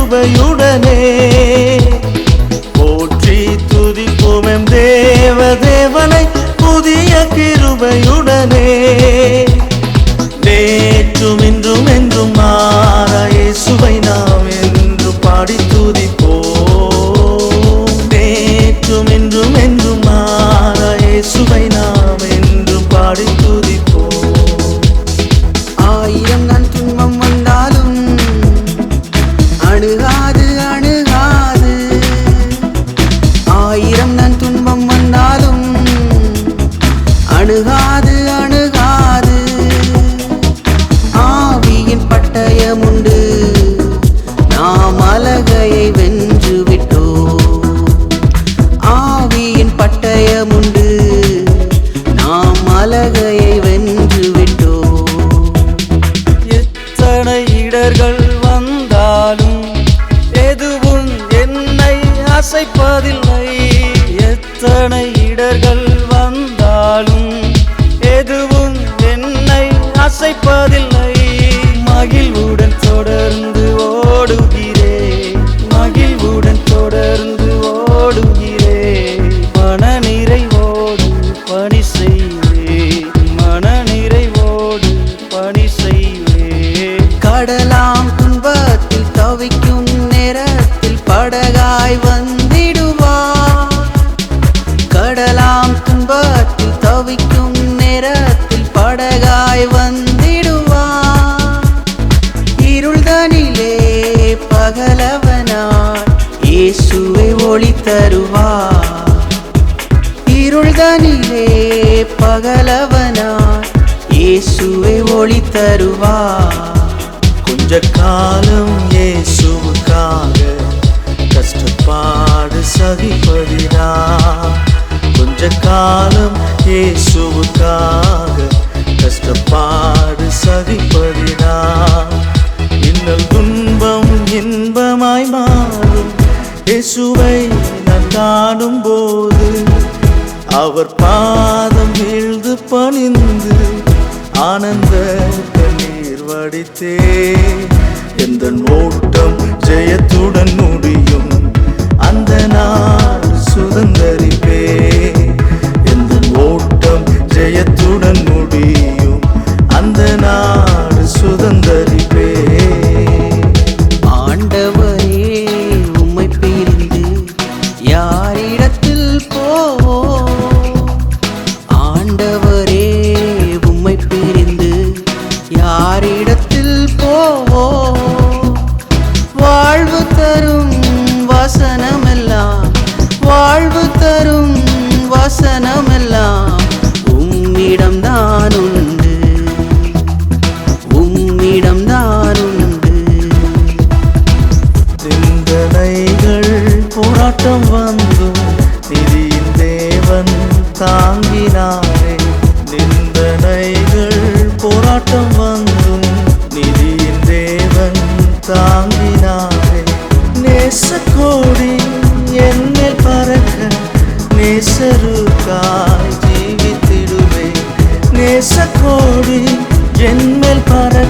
கிருபையுடனே போற்றி துதிப்போம் எம் தேவனை புதிய கிருபையுடனே நேற்றும் இன்றும் என்றும் மாறா இயேசுவை நாம் என்று பாடி துதிப்போம் நேற்றும் இன்றும் என்றும் மாறா இயேசுவை நாம் என்று பாடி துதிப்போம் ஆயிரம் நான் துன்பம் வந்தாலும் அணுகாது அணுகாது ஆயிரம் நான் துன்பம் வந்தாலும் அணுகாது அணுகாது ஆவியின் பட்டயம் உண்டு நாம் அலகையை வென்று விட்டோம் ஆவியின் பட்டயம் உண்டு நாம் அலகையை வென்று விட்டோம் எத்தனை இடர்கள் வந்தாலும் எதுவும் என்னை அசைப்பதில்லை எத்தனை இடர்கள் வந்தாலும் எதுவும் என்னை அசைப்பதில்லை மகிழ்வுடன் தொடர்ந்து ஓடுகிறேன் மகிழ்வுடன் தொடர்ந்து ஓடுகிறேன் மன நிறைவோடு பணி செய்வேன் மன நிறைவோடு பணி செய்வேன் கடலாம் துன்பத்தில் தவிக்கும் நேரத்தில் படகாய் வந்திடுவார் கடலாம் துன்பத்தில் தவிக்கும் நேரத்தில் படகாய் வந்திடுவார் இருள்தனிலே பகலவனாய் இயேசுவை ஒளி தருவார் இருள்தனிலே பகலவனாய் இயேசுவை ஒளி தருவார் கொஞ்ச காலம் இயேசுவுக்காக கஷ்டப்பாடு சகிப்பதினா கொஞ்ச காலம் இயேசுவுக்காக கஷ்டப்பாடு சகிப்பதினா இன்னல் துன்பம் இன்பமாய் மாறும் இயேசுவை நான் காணும் போது அவர் பாதம் வீழ்ந்து பணிந்து ஆனந்த கண்ணீர் வடித்தே எந்த ஓட்டம் ஜெயத்துடன் முடியும் அந்த நாள் சுதந்தரிப்பே எந்த ஓட்டம் ஜெயத்துடன் முடியும் அந்த நாள் சுதந்தரிப்பே ஆண்டவரே உம்மை பிரிந்து யாரிடத்தில் போவோம் ஆண்டவரே உம்மை பிரிந்து யாரிடத்தில் போவோம் வாழ்வு தரும் வசனமெல்லாம் வாழ்வு தரும் வசனமெல்லாம் உம்மிடம்தான் உண்டு உம்மிடம்தான் உண்டு சிந்தனைகள் போராட்டம் வந்தும் நிதியின் தேவன் தாங்கினாரே நிந்தனைகள் போராட்டம் வந்தும் நிதியின் தேவன் தாங்கினாரே நேசக்கோடி என்னில் பறக்க நேசருக்காய் ஜீவித்திடுவே நேசக்கோடி என்னில் பறக்க